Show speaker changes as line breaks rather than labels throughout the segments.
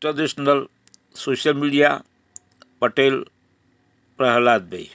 Traditional social media Patel Prahlad भाई।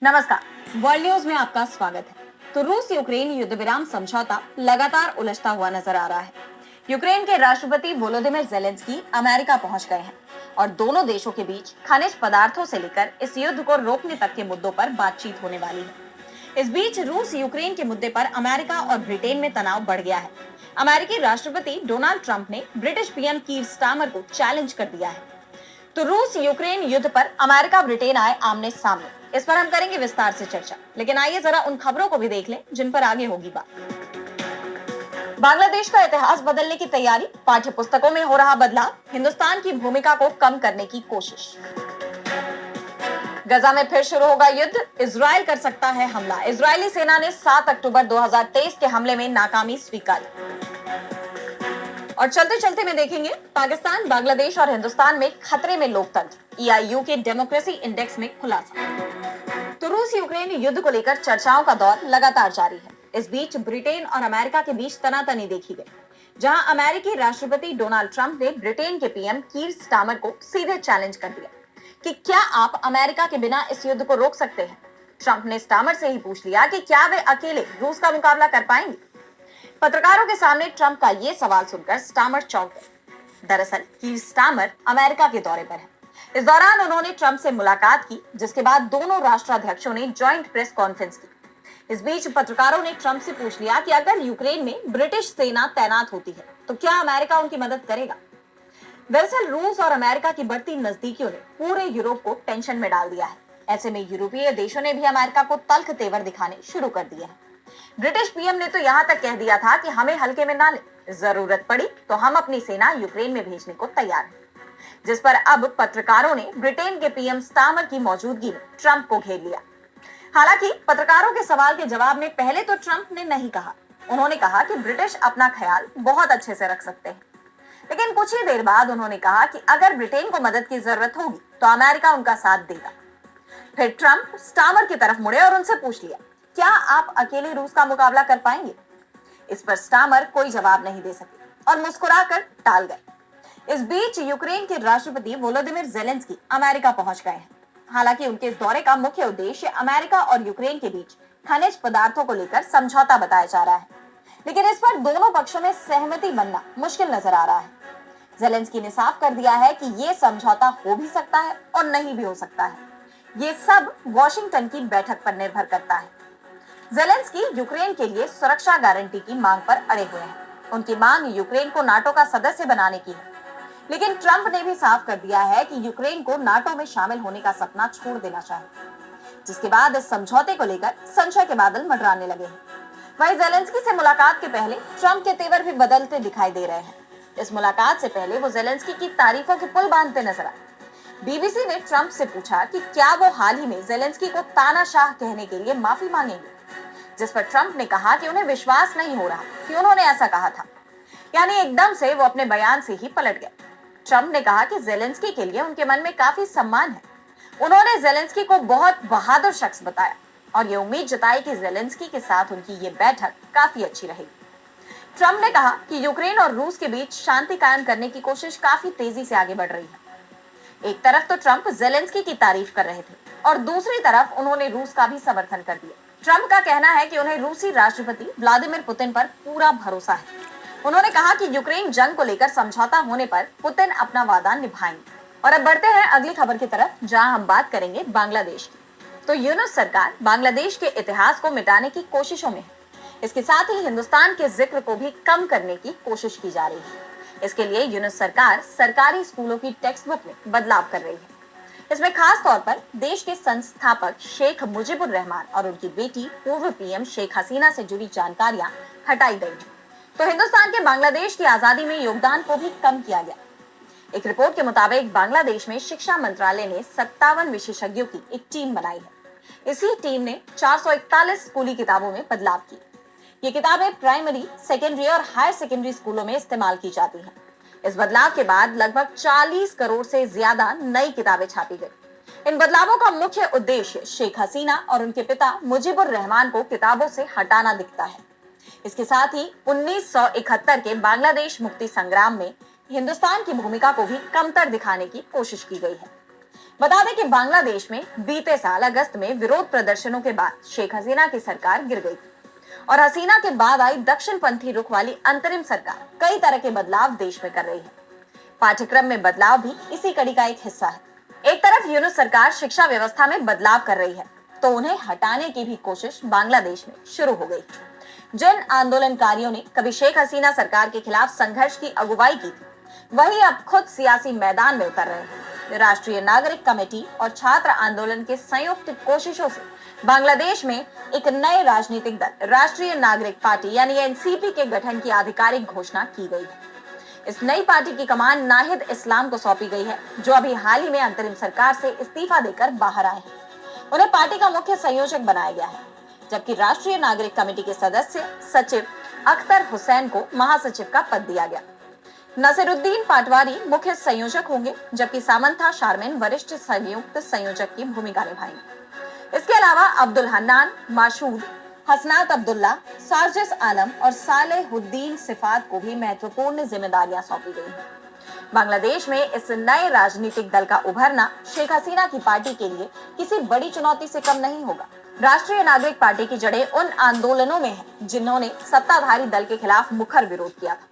नमस्कार, world news में आपका स्वागत है। तो रूस यूक्रेन युद्ध विराम समझौता लगातार उलझता हुआ नजर आ रहा है। यूक्रेन के राष्ट्रपति वोलोदिमिर जेलेंस्की अमेरिका पहुंच गए हैं और दोनों देशों के बीच खनिज पदार्थों से लेकर इस युद्ध को रोकने तक के मुद्दों पर बातचीत होने वाली है। इस बीच रूस यूक्रेन के मुद्दे पर अमेरिका और ब्रिटेन में तनाव बढ़ गया है। अमेरिकी राष्ट्रपति डोनाल्ड ट्रंप ने ब्रिटिश पीएम कीर स्टारमर को चैलेंज कर दिया है। तो रूस यूक्रेन युद्ध पर अमेरिका ब्रिटेन आए आमने सामने। इस पर हम करेंगे विस्तार से चर्चा, लेकिन आइए जरा उन खबरों को भी देख लें जिन पर आगे होगी बात। बांग्लादेश का इतिहास बदलने की तैयारी, पाठ्य पुस्तकों में हो रहा बदलाव, हिंदुस्तान की भूमिका को कम करने की कोशिश। गजा में फिर शुरू होगा युद्ध, इजराइल कर सकता है हमला। इजरायली सेना ने 7 अक्टूबर 2023 के हमले में नाकामी स्वीकारी। और चलते चलते में देखेंगे पाकिस्तान, बांग्लादेश और हिंदुस्तान में खतरे में लोकतंत्र, EIU के डेमोक्रेसी इंडेक्स में खुलासा। तो रूस यूक्रेन युद्ध को लेकर चर्चाओं का दौर लगातार जारी है। इस बीच ब्रिटेन और अमेरिका के बीच तनातनी देखी गई, जहां अमेरिकी राष्ट्रपति डोनाल्ड ट्रंप ने ब्रिटेन के पीएम कीर स्टारमर को सीधे चैलेंज कर दिया कि क्या आप अमेरिका के बिना इस युद्ध को रोक सकते हैं। ट्रंप ने स्टारमर से ही पूछ लिया कि क्या वे अकेले रूस का मुकाबला कर पाएंगे। पत्रकारों के सामने ट्रंप का ये सवाल सुनकर स्टारमर चौंक गए। दरअसल कीर स्टारमर अमेरिका के दौरे पर है। इस दौरान उन्होंने ट्रंप से मुलाकात की, जिसके बाद दोनों राष्ट्राध्यक्षों ने जॉइंट प्रेस कॉन्फ्रेंस की। इस बीच पत्रकारों ने ट्रंप से पूछ लिया कि अगर यूक्रेन में ब्रिटिश सेना तैनात होती है तो क्या अमेरिका उनकी मदद करेगा। दरअसल रूस और अमेरिका की बढ़ती नजदीकियों ने पूरे यूरोप को टेंशन में डाल दिया है। ऐसे में यूरोपीय देशों ने भी अमेरिका को तल्ख तेवर दिखाने शुरू कर दिए हैं। ब्रिटिश पीएम ने तो यहां तक कह दिया था कि हमें हल्के में ना ले, जरूरत पड़ी तो हम अपनी सेना यूक्रेन में भेजने को तैयार हैं। जिस पर अब पत्रकारों ने ब्रिटेन के पीएम स्टारमर की मौजूदगी में ट्रंप को घेर लिया। हालांकि पत्रकारों के सवाल के जवाब में पहले तो ट्रंप ने नहीं कहा। उन्होंने कहा कि ब्रिटिश अपना ख्याल बहुत अच्छे से रख सकते हैं, लेकिन कुछ ही देर बाद उन्होंने कहा कि अगर ब्रिटेन को मदद की जरूरत होगी तो अमेरिका उनका साथ देगा। फिर ट्रंप स्टारमर की तरफ मुड़े और उनसे पूछ लिया, क्या आप अकेले रूस का मुकाबला कर पाएंगे। इस पर स्टारमर कोई जवाब नहीं दे सके और मुस्कुराकर टाल गए। इस बीच यूक्रेन के राष्ट्रपति वोलोदिमिर जेलेंस्की अमेरिका पहुंच गए हैं। हालांकि उनके इस दौरे का मुख्य उद्देश्य अमेरिका और यूक्रेन के बीच खनिज पदार्थों को लेकर समझौता बताया जा रहा है, लेकिन इस पर दोनों पक्षों में सहमति बनना मुश्किल नजर आ रहा है। जेलेंस्की ने साफ कर दिया है कि ये समझौता हो भी सकता है और नहीं भी हो सकता है। ये सब वॉशिंगटन की बैठक पर निर्भर करता है। जेलेंस्की यूक्रेन के लिए सुरक्षा गारंटी की मांग पर अड़े हुए हैं। उनकी मांग यूक्रेन को नाटो का सदस्य बनाने की है, लेकिन ट्रंप ने भी साफ कर दिया है कि यूक्रेन को नाटो में शामिल होने का सपना छोड़ देना चाहिए, जिसके बाद इस समझौते को लेकर संशय के बादल मंडराने लगे हैं। वहीं जेलेंस्की से मुलाकात के पहले ट्रंप के तेवर भी बदलते दिखाई दे रहे हैं। इस मुलाकात से पहले वो जेलेंस्की की तारीफों के पुल बांधते नजर आए। बीबीसी ने ट्रंप से पूछा कि क्या वो हाल ही में जेलेंस्की को तानाशाह कहने के लिए माफी मांगेंगे, जिस पर ट्रंप ने कहा कि उन्हें विश्वास नहीं हो रहा कि उन्होंने ऐसा कहा था। यानी एकदम से वो अपने बयान से ही पलट गए। ट्रंप ने कहा कि जेलेंस्की के लिए उनके मन में काफी सम्मान है। उन्होंने जेलेंस्की को बहुत बहादुर शख्स बताया और ये उम्मीद जताई कि जेलेंस्की के साथ उनकी ये बैठक काफी अच्छी रहेगी। ट्रंप ने कहा कि यूक्रेन और रूस के बीच शांति कायम करने की कोशिश काफी तेजी से आगे बढ़ रही है। एक तरफ तो ट्रंप जेलेंस्की की तारीफ कर रहे थे और दूसरी तरफ उन्होंने रूस का भी समर्थन कर दिया। ट्रंप का कहना है कि उन्हें रूसी राष्ट्रपति व्लादिमीर पुतिन पर पूरा भरोसा है। उन्होंने कहा कि यूक्रेन जंग को लेकर समझौता होने पर पुतिन अपना वादा निभाएंगे। और अब बढ़ते हैं अगली खबर की तरफ, जहां हम बात करेंगे बांग्लादेश की। तो यूनुस सरकार बांग्लादेश के इतिहास को मिटाने की कोशिशों में है। इसके साथ ही हिंदुस्तान के जिक्र को भी कम करने की कोशिश की जा रही है। इसके लिए यूनुस सरकार सरकारी स्कूलों की टेक्स्ट बुक में बदलाव कर रही है। इसमें खास तौर पर देश के संस्थापक शेख मुजीबुर रहमान और उनकी बेटी पूर्व पीएम शेख हसीना से जुड़ी जानकारियां हटाई गई हैं। तो हिंदुस्तान के बांग्लादेश की आजादी में योगदान को भी कम किया गया। एक रिपोर्ट के मुताबिक बांग्लादेश में शिक्षा मंत्रालय ने 57 विशेषज्ञों की एक टीम बनाई है। इसी टीम ने 441 स्कूली किताबों में बदलाव किए। ये किताबें प्राइमरी, सेकेंडरी और हायर सेकेंडरी स्कूलों में इस्तेमाल की जाती हैं। इस बदलाव के बाद लगभग 40 करोड़ से ज्यादा नई किताबें छापी गई। इन बदलावों का मुख्य उद्देश्य शेख हसीना और उनके पिता मुजीबुर रहमान को किताबों से हटाना दिखता है। इसके साथ ही 1971 के बांग्लादेश मुक्ति संग्राम में हिंदुस्तान की भूमिका को भी कमतर दिखाने की कोशिश की गई है। बता दें कि बांग्लादेश में बीते साल अगस्त में विरोध प्रदर्शनों के बाद शेख हसीना की सरकार गिर गई थी और हसीना के बाद आई दक्षिणपंथी रुख वाली अंतरिम सरकार कई तरह के बदलाव देश में कर रही है। पाठ्यक्रम में बदलाव भी इसी कड़ी का एक हिस्सा है। एक तरफ यूनुस सरकार शिक्षा व्यवस्था में बदलाव कर रही है, तो उन्हें हटाने की भी कोशिश बांग्लादेश में शुरू हो गई। जिन आंदोलनकारियों ने कभी शेख हसीना सरकार के खिलाफ संघर्ष की अगुवाई की थी, वही अब खुद सियासी मैदान में उतर रहे हैं। राष्ट्रीय नागरिक कमेटी और छात्र आंदोलन के संयुक्त कोशिशों से बांग्लादेश में एक नए राजनीतिक दल राष्ट्रीय नागरिक पार्टी यानी एनसीपी के गठन की आधिकारिक घोषणा की गई है। इस नई पार्टी की कमान नाहिद इस्लाम को सौंपी गई है, जो अभी हाल ही में अंतरिम सरकार से इस्तीफा देकर बाहर आए हैं। उन्हें पार्टी का मुख्य संयोजक बनाया गया है, जबकि राष्ट्रीय नागरिक कमेटी के सदस्य सचिव अख्तर हुसैन को महासचिव का पद दिया गया। नसीरुद्दीन पाटवारी मुख्य संयोजक होंगे, जबकि सामंथा शारमिन वरिष्ठ संयुक्त संयोजक की भूमिका निभाएंगे। इसके अलावा अब्दुल हन्नान, माशूद, हसनात अब्दुल्ला, साजिश आलम और सालेहुद्दीन सिफात को भी महत्वपूर्ण जिम्मेदारियां सौंपी गई हैं। बांग्लादेश में इस नए राजनीतिक दल का उभरना शेख हसीना की पार्टी के लिए किसी बड़ी चुनौती से कम नहीं होगा। राष्ट्रीय नागरिक पार्टी की जड़ें उन आंदोलनों में हैं, जिन्होंने सत्ताधारी दल के खिलाफ मुखर विरोध किया था।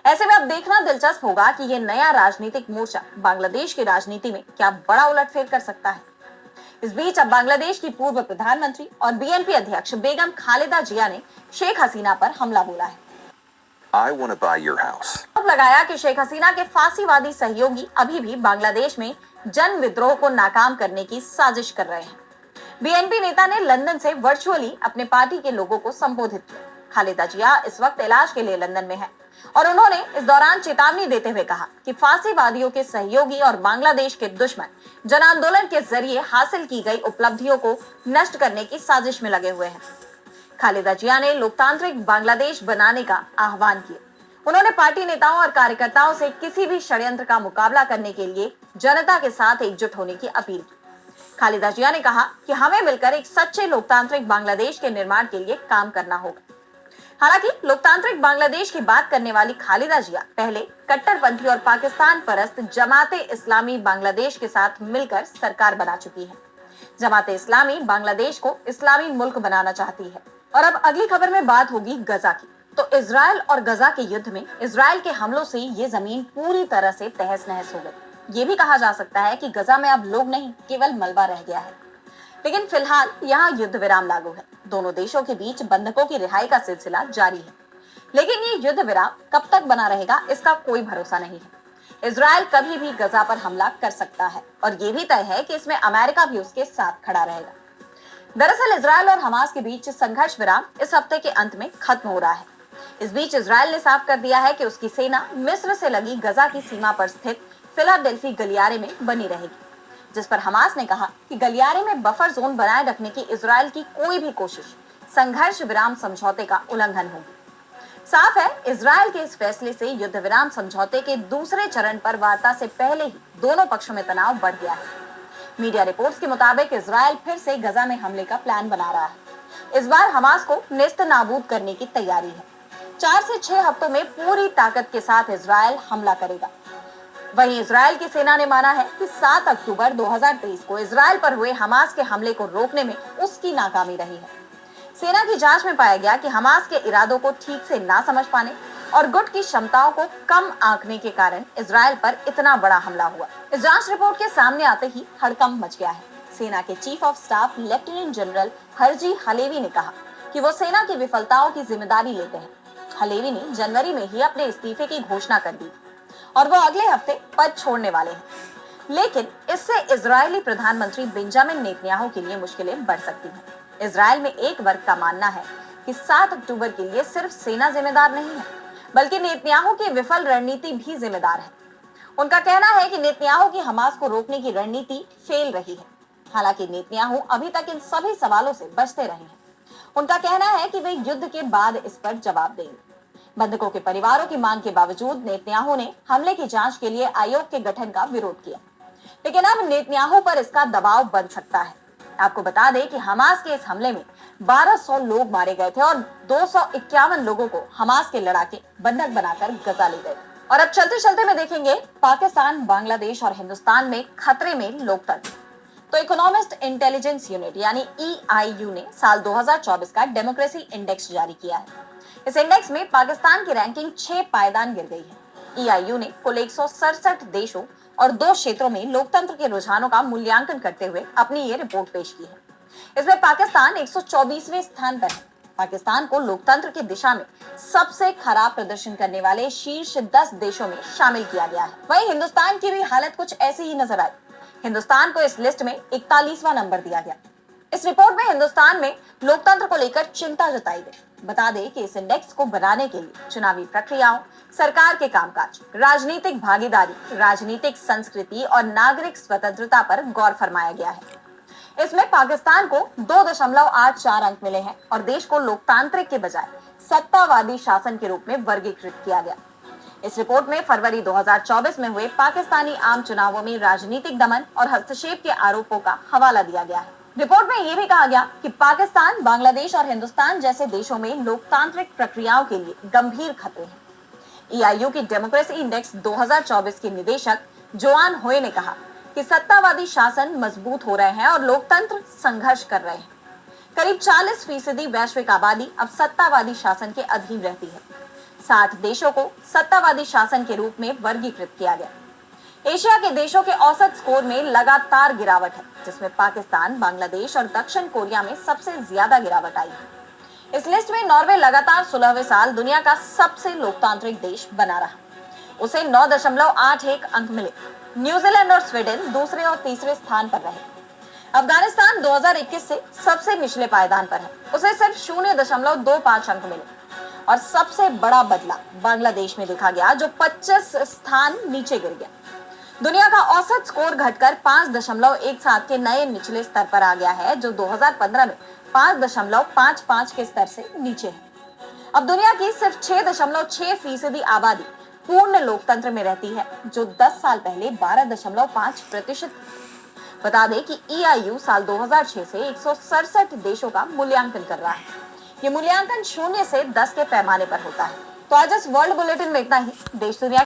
ऐसे में अब देखना दिलचस्प होगा कि ये नया राजनीतिक मोर्चा बांग्लादेश की राजनीति में क्या बड़ा उलटफेर कर सकता है। इस बीच अब बांग्लादेश की पूर्व प्रधानमंत्री और बीएनपी अध्यक्ष बेगम खालिदा जिया ने शेख हसीना पर हमला बोला है।
I want to buy your house.
आरोप लगाया कि शेख हसीना के फांसीवादी सहयोगी अभी भी बांग्लादेश में जन विद्रोह को नाकाम करने की साजिश कर रहे हैं। बीएनपी नेता ने लंदन से वर्चुअली अपने पार्टी के लोगों को संबोधित किया। खालिदा जिया इस वक्त इलाज के लिए लंदन में है और उन्होंने इस दौरान चेतावनी देते हुए कहा कि फांसीवादियों के सहयोगी और बांग्लादेश के दुश्मन जन आंदोलन के जरिए हासिल की गई उपलब्धियों को नष्ट करने की साजिश में लगे हुए हैं। खालिदा जिया ने लोकतांत्रिक बांग्लादेश बनाने का आह्वान किया। उन्होंने पार्टी नेताओं और कार्यकर्ताओं से किसी भी षड्यंत्र का मुकाबला करने के लिए जनता के साथ एकजुट होने की अपील की। खालिदा जिया ने कहा कि हमें मिलकर एक सच्चे लोकतांत्रिक बांग्लादेश के निर्माण के लिए काम करना होगा। हालांकि लोकतांत्रिक बांग्लादेश की बात करने वाली खालिदा जिया पहले कट्टरपंथी और पाकिस्तान परस्त जमाते इस्लामी बांग्लादेश के साथ मिलकर सरकार बना चुकी है। जमाते इस्लामी बांग्लादेश को इस्लामी मुल्क बनाना चाहती है। और अब अगली खबर में बात होगी गजा की। तो इजराइल और गजा के युद्ध में इजराइल के हमलों से ये जमीन पूरी तरह से तहस नहस हो गई। ये भी कहा जा सकता है कि गजा में अब लोग नहीं, केवल मलबा रह गया है। लेकिन फिलहाल यहाँ युद्ध विराम लागू है। दोनों देशों के बीच बंधकों की रिहाई का सिलसिला जारी है, लेकिन ये युद्ध विराम कब तक बना रहेगा इसका कोई भरोसा नहीं है। इजराइल कभी भी गजा पर हमला कर सकता है और ये भी तय है कि इसमें अमेरिका भी उसके साथ खड़ा रहेगा। दरअसल इजराइल और हमास के बीच संघर्ष विराम इस हफ्ते के अंत में खत्म हो रहा है। इस बीच इजराइल ने साफ कर दिया है कि उसकी सेना मिस्र से लगी गजा की सीमा पर स्थित फिलाडेल्फी गलियारे में बनी रहेगी, जिस पर हमास ने कहा कि गलियारे में बफर जोन बनाए रखने की इजराइल की कोई भी कोशिश संघर्ष विराम समझौते का उल्लंघन होगी। साफ है, इजराइल के इस फैसले से युद्ध विराम समझौते के दूसरे चरण पर वार्ता से पहले ही दोनों पक्षों में तनाव बढ़ गया है। मीडिया रिपोर्ट्स के मुताबिक इजराइल फिर से गजा में हमले का प्लान बना रहा है। इस बार हमास को नेस्त नाबूद करने की तैयारी है। 4 से 6 हफ्तों में पूरी ताकत के साथ इजराइल हमला करेगा। वहीं इजराइल की सेना ने माना है कि 7 अक्टूबर 2023 को इजराइल पर हुए हमास के हमले को रोकने में उसकी नाकामी रही है। सेना की जांच में पाया गया कि हमास के इरादों को ठीक से ना समझ पाने और गुट की क्षमताओं को कम आंकने के कारण इजराइल पर इतना बड़ा हमला हुआ। इस जांच रिपोर्ट के सामने आते ही हड़कंप मच गया है। सेना के chief of staff lieutenant general Harji Halevi ने कहा कि वो सेना की विफलताओं की जिम्मेदारी लेते हैं। हलेवी ने जनवरी में ही अपने इस्तीफे की घोषणा कर दी और वो अगले हफ्ते पद छोड़ने वाले हैं। लेकिन इससे इजरायली प्रधानमंत्री बेंजामिन नेतन्याहू के लिए मुश्किलें बढ़ सकती हैं। इजराइल में एक वर्ग का मानना है कि 7 अक्टूबर के लिए सिर्फ सेना जिम्मेदार नहीं है, बल्कि नेतन्याहू की विफल रणनीति भी जिम्मेदार है। उनका कहना है कि नेतन्याहू की हमास को रोकने की रणनीति फेल रही है। हालांकि नेतन्याहू अभी तक इन सभी सवालों से बचते रहे हैं। उनका कहना है कि वे युद्ध के बाद इस पर जवाब देंगे। बंधकों के परिवारों की मांग के बावजूद नेतन्याहू ने हमले की जांच के लिए आयोग के गठन का विरोध किया, लेकिन अब नेतन्याहू पर इसका दबाव बन सकता है। आपको बता दें कि हमास के इस हमले में 1200 लोग मारे गए थे और 251 लोगों को हमास के लड़ाके बंधक बनाकर गजा ले गए। और अब चलते चलते में देखेंगे पाकिस्तान, बांग्लादेश और हिंदुस्तान में खतरे में लोकतंत्र। तो इकोनॉमिस्ट इंटेलिजेंस यूनिट यानी EIU ने साल 2024 का डेमोक्रेसी इंडेक्स जारी किया है। इस इंडेक्स में पाकिस्तान की रैंकिंग 6 पायदान गिर गई है। EIU ने कुल 167 देशों और 2 क्षेत्रों में लोकतंत्र के रुझानों का मूल्यांकन करते हुए अपनी ये रिपोर्ट पेश की है। इसमें पाकिस्तान 124वें स्थान पर है। पाकिस्तान को लोकतंत्र की दिशा में सबसे खराब प्रदर्शन करने वाले शीर्ष 10 देशों में शामिल किया गया है। वहीं हिंदुस्तान की भी हालत कुछ ऐसी ही नजर आई। हिंदुस्तान को इस लिस्ट में 41वां नंबर दिया गया। इस रिपोर्ट में हिंदुस्तान में लोकतंत्र को लेकर चिंता जताई गई। बता दें कि इस इंडेक्स को बनाने के लिए चुनावी प्रक्रियाओं, सरकार के कामकाज, राजनीतिक भागीदारी, राजनीतिक संस्कृति और नागरिक स्वतंत्रता पर गौर फरमाया गया है। इसमें पाकिस्तान को 2.84 अंक मिले हैं और देश को लोकतांत्रिक के बजाय सत्तावादी शासन के रूप में वर्गीकृत किया गया। इस रिपोर्ट में फरवरी 2024 में हुए पाकिस्तानी आम चुनावों में राजनीतिक दमन और हस्तक्षेप के आरोपों का हवाला दिया गया है। रिपोर्ट में यह भी कहा गया कि पाकिस्तान, बांग्लादेश और हिंदुस्तान जैसे देशों में लोकतांत्रिक प्रक्रियाओं के लिए गंभीर खतरे हैं। EIU की डेमोक्रेसी इंडेक्स 2024 के निदेशक जोआन होए ने कहा कि सत्तावादी शासन मजबूत हो रहे हैं और लोकतंत्र संघर्ष कर रहे हैं। करीब 40% वैश्विक आबादी अब सत्तावादी शासन के अधीन रहती है। 60 देशों को सत्तावादी शासन के रूप में वर्गीकृत किया गया। एशिया के देशों के औसत स्कोर में लगातार गिरावट है, जिसमें पाकिस्तान, बांग्लादेश और दक्षिण कोरिया में सबसे ज्यादा गिरावट आई है। इस लिस्ट में नॉर्वे लगातार 16वें साल दुनिया का सबसे लोकतांत्रिक देश बना रहा। उसे 9.81 अंक मिले। न्यूजीलैंड और स्वीडन दूसरे और तीसरे स्थान पर रहे। अफगानिस्तान 2021 से सबसे निचले पायदान पर है। उसे सिर्फ 0.25 अंक मिले। और सबसे बड़ा बदलाव बांग्लादेश में देखा गया, जो 25 स्थान नीचे गिर गया। दुनिया का औसत स्कोर घटकर 5.17 के नए निचले स्तर पर आ गया है, जो 2015 में 5.55 के स्तर से नीचे है। अब दुनिया की सिर्फ 6.6% आबादी पूर्ण लोकतंत्र में रहती है, जो 10 साल पहले 12.5%। बता दें कि EIU साल 2006 से 167 देशों का मूल्यांकन कर रहा है। ये मूल्यांकन 0 से 10 के पैमाने पर होता है। तो आज इस वर्ल्ड बुलेटिन में इतना ही। देश दुनिया